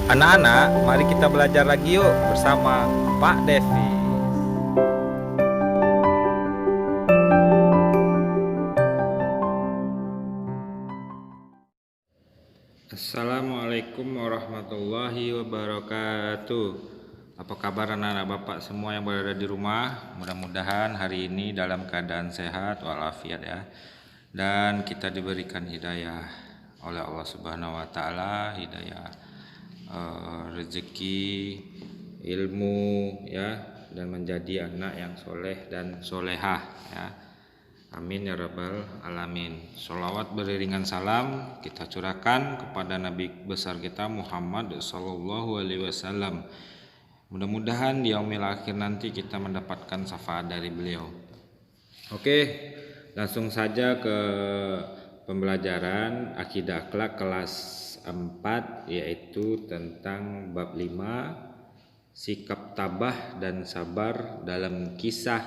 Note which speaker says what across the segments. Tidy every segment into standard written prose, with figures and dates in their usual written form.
Speaker 1: Anak-anak, mari kita belajar lagi yuk bersama Pak Devi. Assalamualaikum warahmatullahi wabarakatuh. Apa kabar anak-anak Bapak semua yang berada di rumah? Mudah-mudahan hari ini dalam keadaan sehat walafiat ya. Dan kita diberikan hidayah oleh Allah Subhanahu wa taala, hidayah rezeki, ilmu ya, dan menjadi anak yang soleh dan solehah ya. Amin ya rabbal alamin. Sholawat beriringan salam kita curahkan kepada Nabi besar kita Muhammad sallallahu alaihi wasallam. Mudah-mudahan di yaumil akhir nanti kita mendapatkan syafaat dari beliau. Oke, langsung saja ke pembelajaran akidah akhlak kelas 4, yaitu tentang bab 5, sikap tabah dan sabar dalam kisah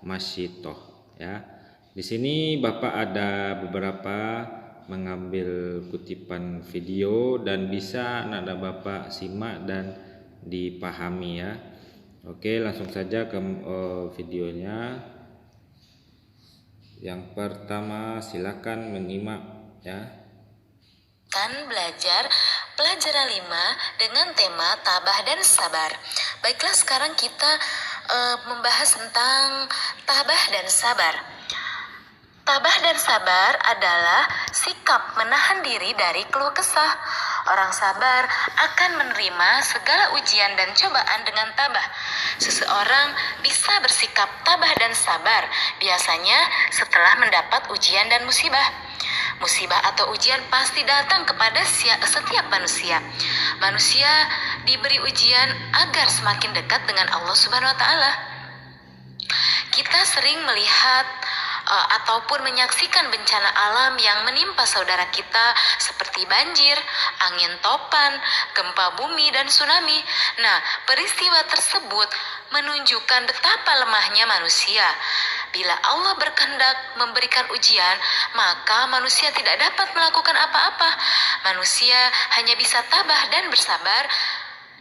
Speaker 1: Masyitoh ya. Di sini Bapak ada beberapa mengambil kutipan video dan bisa anak Bapak simak dan dipahami ya. Oke, langsung saja ke videonya. Yang pertama silakan menyimak ya.
Speaker 2: Kan belajar pelajaran 5 dengan tema tabah dan sabar. Baiklah, sekarang kita membahas tentang tabah dan sabar. Tabah dan sabar adalah sikap menahan diri dari keluh kesah. Orang sabar akan menerima segala ujian dan cobaan dengan tabah. Seseorang bisa bersikap tabah dan sabar biasanya setelah mendapat ujian dan musibah. Musibah atau ujian pasti datang kepada setiap manusia. Manusia diberi ujian agar semakin dekat dengan Allah Subhanahu wa taala. Kita sering melihat ataupun menyaksikan bencana alam yang menimpa saudara kita seperti banjir, angin topan, gempa bumi, dan tsunami. Nah, peristiwa tersebut menunjukkan betapa lemahnya manusia. Bila Allah berkehendak memberikan ujian, maka manusia tidak dapat melakukan apa-apa. Manusia hanya bisa tabah dan bersabar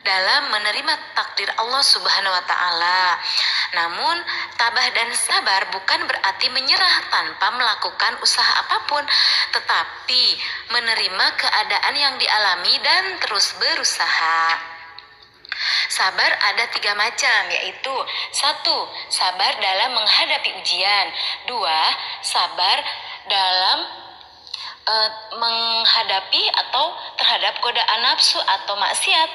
Speaker 2: dalam menerima takdir Allah Subhanahu wa taala. Namun, tabah dan sabar bukan berarti menyerah tanpa melakukan usaha apapun, tetapi menerima keadaan yang dialami dan terus berusaha. Sabar ada 3 macam, yaitu 1. Sabar dalam menghadapi ujian. 2. Sabar dalam menghadapi atau terhadap godaan nafsu atau maksiat.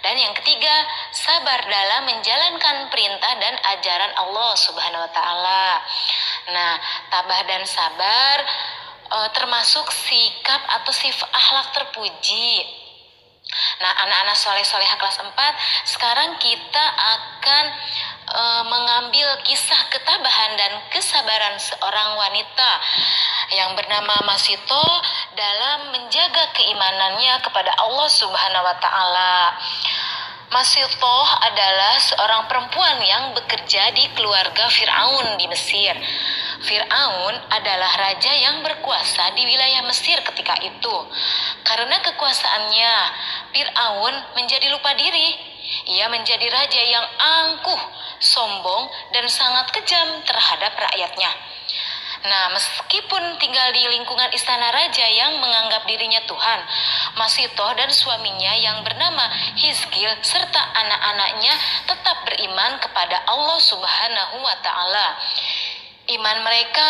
Speaker 2: Dan yang ketiga, sabar dalam menjalankan perintah dan ajaran Allah Subhanahu wa taala. Nah, tabah dan sabar termasuk sikap atau sifat akhlak terpuji. Nah, anak-anak soleh-soleha kelas 4, sekarang kita akan mengambil kisah ketabahan dan kesabaran seorang wanita yang bernama Masyitoh dalam menjaga keimanannya kepada Allah Subhanahu wa taala. Masyitoh adalah seorang perempuan yang bekerja di keluarga Fir'aun di Mesir. Fir'aun adalah raja yang berkuasa di wilayah Mesir ketika itu. Karena kekuasaannya, Fir'aun menjadi lupa diri. Ia menjadi raja yang angkuh, sombong, dan sangat kejam terhadap rakyatnya. Nah, meskipun tinggal di lingkungan istana raja yang menganggap dirinya Tuhan, Masyitoh dan suaminya yang bernama Hizkil serta anak-anaknya tetap beriman kepada Allah Subhanahu wa taala. Iman mereka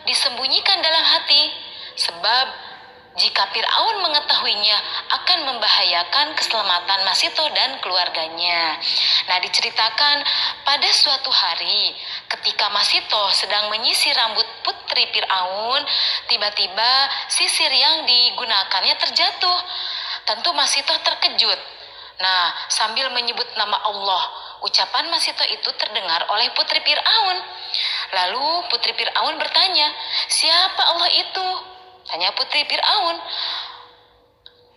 Speaker 2: disembunyikan dalam hati, sebab jika Fir'aun mengetahuinya akan membahayakan keselamatan Masyitoh dan keluarganya. Nah, diceritakan pada suatu hari ketika Masyitoh sedang menyisir rambut putri Fir'aun, tiba-tiba sisir yang digunakannya terjatuh. Tentu Masyitoh terkejut. Nah, sambil menyebut nama Allah, ucapan Masyitoh itu terdengar oleh putri Fir'aun. Lalu putri Fir'aun bertanya, "Siapa Allah itu?" Tanya putri Fir'aun.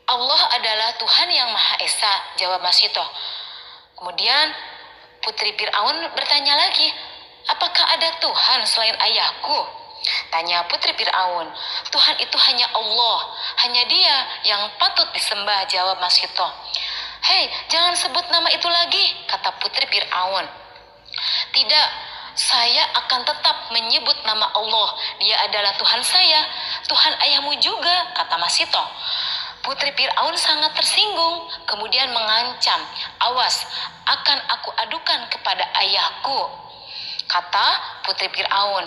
Speaker 2: "Allah adalah Tuhan yang Maha Esa," jawab Masyitoh. Kemudian putri Fir'aun bertanya lagi, "Apakah ada Tuhan selain ayahku?" Tanya putri Fir'aun. "Tuhan itu hanya Allah, hanya Dia yang patut disembah," jawab Masyitoh. "Hei, jangan sebut nama itu lagi," kata putri Fir'aun. "Tidak, saya akan tetap menyebut nama Allah. Dia adalah Tuhan saya, Tuhan ayahmu juga," kata Masito. Putri Fir'aun sangat tersinggung, kemudian mengancam, "Awas, akan aku adukan kepada ayahku," kata putri Fir'aun.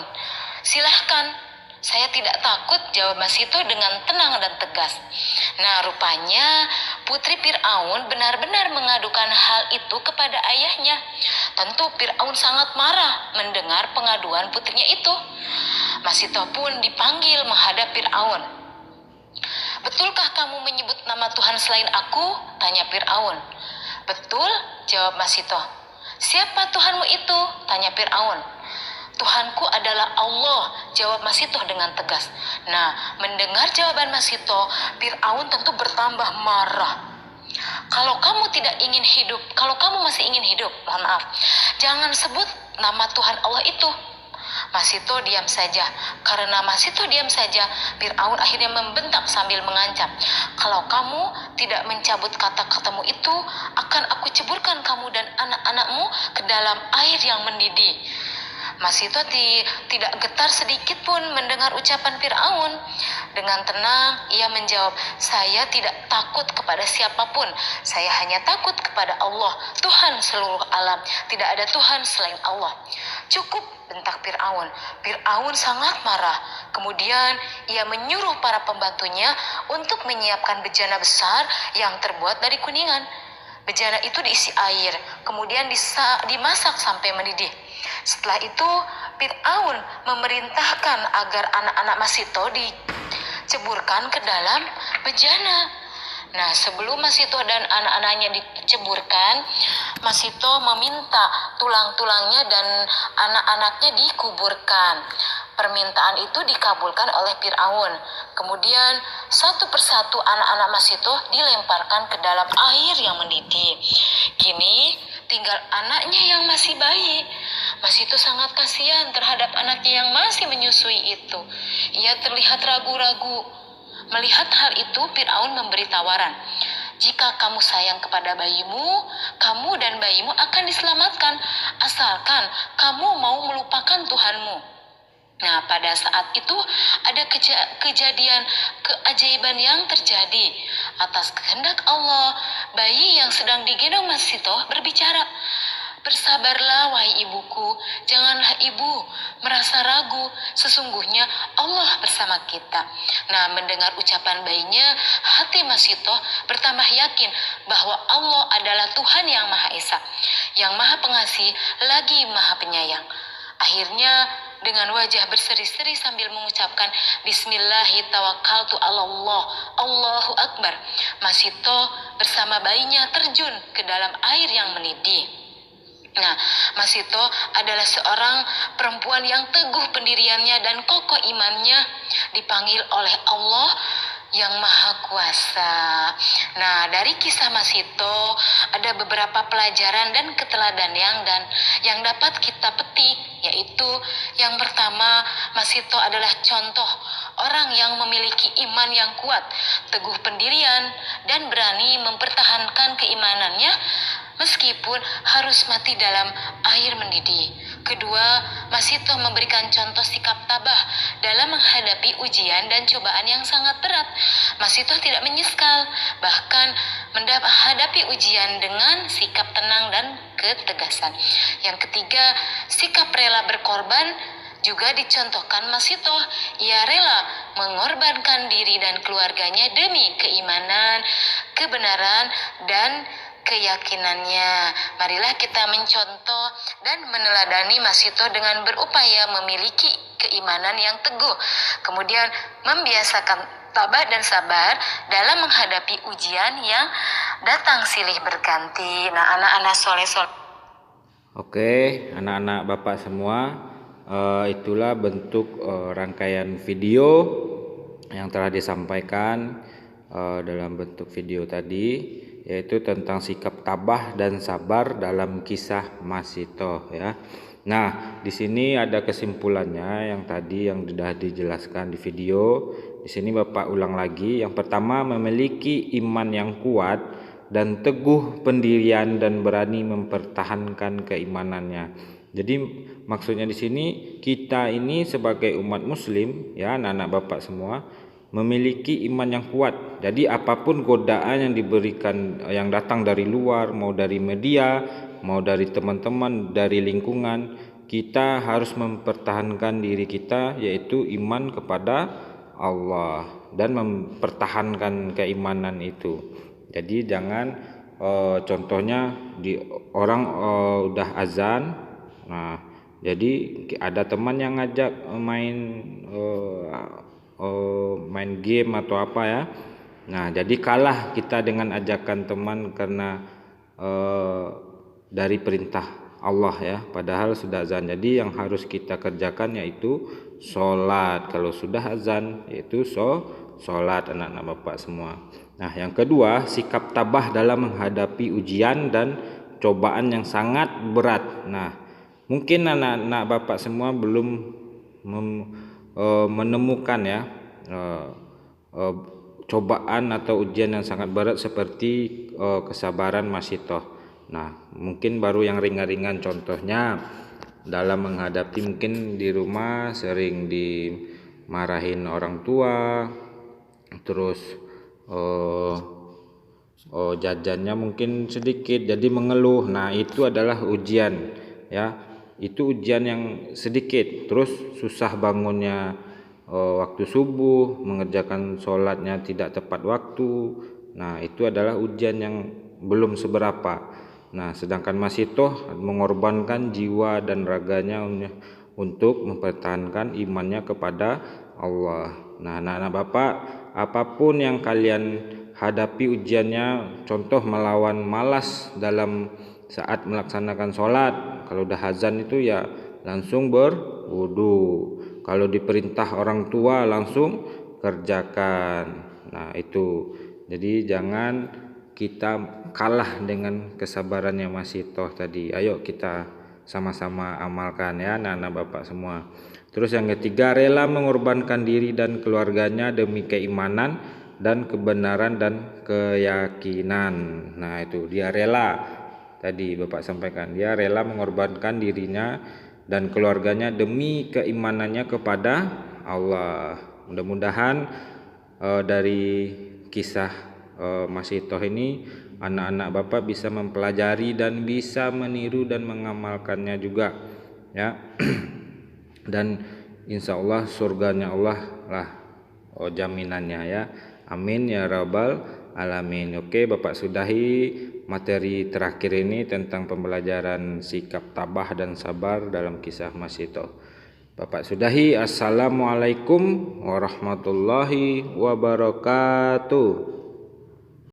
Speaker 2: "Silahkan, saya tidak takut," jawab Masito dengan tenang dan tegas. Nah, rupanya putri Fir'aun benar-benar mengadukan hal itu kepada ayahnya. Tentu Fir'aun sangat marah mendengar pengaduan putrinya itu. Masito pun dipanggil menghadap Fir'aun. "Betulkah kamu menyebut nama Tuhan selain aku?" tanya Fir'aun. "Betul," jawab Masito. "Siapa Tuhanmu itu?" tanya Fir'aun. "Tuhanku adalah Allah," jawab Masito dengan tegas. Nah, mendengar jawaban Masito, Fir'aun tentu bertambah marah. Kalau kamu masih ingin hidup, mohon maaf, jangan sebut nama Tuhan Allah itu." Masito diam saja. Karena Masito diam saja, Fir'aun akhirnya membentak sambil mengancam, "Kalau kamu tidak mencabut kata-katamu itu, akan aku ceburkan kamu dan anak-anakmu ke dalam air yang mendidih." Masito tidak getar sedikit pun mendengar ucapan Fir'aun. Dengan tenang, ia menjawab, "Saya tidak takut kepada siapapun. Saya hanya takut kepada Allah, Tuhan seluruh alam. Tidak ada Tuhan selain Allah." "Cukup," bentak Fir'aun. Fir'aun sangat marah. Kemudian ia menyuruh para pembantunya untuk menyiapkan bejana besar yang terbuat dari kuningan. Bejana itu diisi air, kemudian dimasak sampai mendidih. Setelah itu, Fir'aun memerintahkan agar anak-anak Masito diceburkan ke dalam bejana. Nah, sebelum Masito dan anak-anaknya diceburkan, Masito meminta tulang-tulangnya dan anak-anaknya dikuburkan. Permintaan itu dikabulkan oleh Fir'aun. Kemudian satu persatu anak-anak Masito dilemparkan ke dalam air yang mendidih. Kini tinggal anaknya yang masih bayi. Masito sangat kasihan terhadap anaknya yang masih menyusui itu. Ia terlihat ragu-ragu. Melihat hal itu, Fir'aun memberi tawaran, "Jika kamu sayang kepada bayimu, kamu dan bayimu akan diselamatkan, asalkan kamu mau melupakan Tuhanmu." Nah, pada saat itu ada kejadian keajaiban yang terjadi. Atas kehendak Allah, bayi yang sedang digendong Masito berbicara, "Bersabarlah, wahai ibuku, janganlah ibu merasa ragu, sesungguhnya Allah bersama kita." Nah, mendengar ucapan bayinya, hati Masito bertambah yakin bahwa Allah adalah Tuhan yang Maha Esa, yang Maha Pengasih lagi Maha Penyayang. Akhirnya, dengan wajah berseri-seri sambil mengucapkan, "Bismillahirrahmanirrahim, Allahu Akbar," Masito bersama bayinya terjun ke dalam air yang mendidih. Nah, Masito adalah seorang perempuan yang teguh pendiriannya dan kokoh imannya, dipanggil oleh Allah yang Maha Kuasa. Nah, dari kisah Masito ada beberapa pelajaran dan keteladanan yang dapat kita petik, yaitu yang pertama, Masito adalah contoh orang yang memiliki iman yang kuat, teguh pendirian, dan berani mempertahankan keimanannya meskipun harus mati dalam air mendidih. Kedua, Masito memberikan contoh sikap tabah dalam menghadapi ujian dan cobaan yang sangat berat. Masito tidak menyesal, bahkan menghadapi ujian dengan sikap tenang dan ketegasan. Yang ketiga, sikap rela berkorban juga dicontohkan Masito. Ia rela mengorbankan diri dan keluarganya demi keimanan, kebenaran, dan keyakinannya. Marilah kita mencontoh dan meneladani Masito dengan berupaya memiliki keimanan yang teguh, kemudian membiasakan tabah dan sabar dalam menghadapi ujian yang datang silih berganti. Nah, anak-anak soleh.
Speaker 1: Oke, anak-anak Bapak semua, itulah bentuk rangkaian video yang telah disampaikan dalam bentuk video tadi, yaitu tentang sikap tabah dan sabar dalam kisah Masito ya. Nah, di sini ada kesimpulannya yang tadi yang sudah dijelaskan di video. Di sini Bapak ulang lagi. Yang pertama, memiliki iman yang kuat dan teguh pendirian dan berani mempertahankan keimanannya. Jadi maksudnya di sini kita ini sebagai umat muslim ya, anak-anak Bapak semua memiliki iman yang kuat. Jadi apapun godaan yang diberikan, yang datang dari luar, mau dari media, mau dari teman-teman, dari lingkungan, kita harus mempertahankan diri kita, yaitu iman kepada Allah dan mempertahankan keimanan itu. Jadi jangan contohnya di orang udah azan, nah jadi ada teman yang ngajak main game atau apa ya. Nah jadi kalah kita dengan ajakan teman karena dari perintah Allah ya, padahal sudah azan. Jadi yang harus kita kerjakan yaitu sholat. Kalau sudah azan yaitu sholat, anak-anak Bapak semua. Nah yang kedua, sikap tabah dalam menghadapi ujian dan cobaan yang sangat berat. Nah mungkin anak-anak Bapak semua belum menemukan ya cobaan atau ujian yang sangat berat seperti kesabaran Masitoh. Nah mungkin baru yang ringan-ringan, contohnya dalam menghadapi mungkin di rumah sering dimarahin orang tua, terus jajannya mungkin sedikit jadi mengeluh. Nah itu adalah ujian ya, itu ujian yang sedikit. Terus susah bangunnya waktu subuh, mengerjakan sholatnya tidak tepat waktu. Nah itu adalah ujian yang belum seberapa. Nah sedangkan Masitoh mengorbankan jiwa dan raganya untuk mempertahankan imannya kepada Allah. Nah anak-anak Bapak, apapun yang kalian hadapi ujiannya, contoh melawan malas dalam saat melaksanakan sholat. Kalau udah azan itu ya langsung berwudu. Kalau diperintah orang tua langsung kerjakan. Nah itu, jadi jangan kita kalah dengan kesabarannya Masitoh tadi. Ayo kita sama-sama amalkan ya anak-anak Bapak semua. Terus yang ketiga, rela mengorbankan diri dan keluarganya demi keimanan dan kebenaran dan keyakinan. Nah itu dia rela, tadi Bapak sampaikan, dia rela mengorbankan dirinya dan keluarganya demi keimanannya kepada Allah. Mudah-mudahan dari kisah Masitoh ini anak-anak Bapak bisa mempelajari dan bisa meniru dan mengamalkannya juga ya. Dan insya Allah surganya Allah lah jaminannya ya. Amin ya rabbal alamin. Oke Bapak sudahi materi terakhir ini tentang pembelajaran sikap tabah dan sabar dalam kisah Masitoh. Bapak sudahi. Assalamualaikum warahmatullahi wabarakatuh.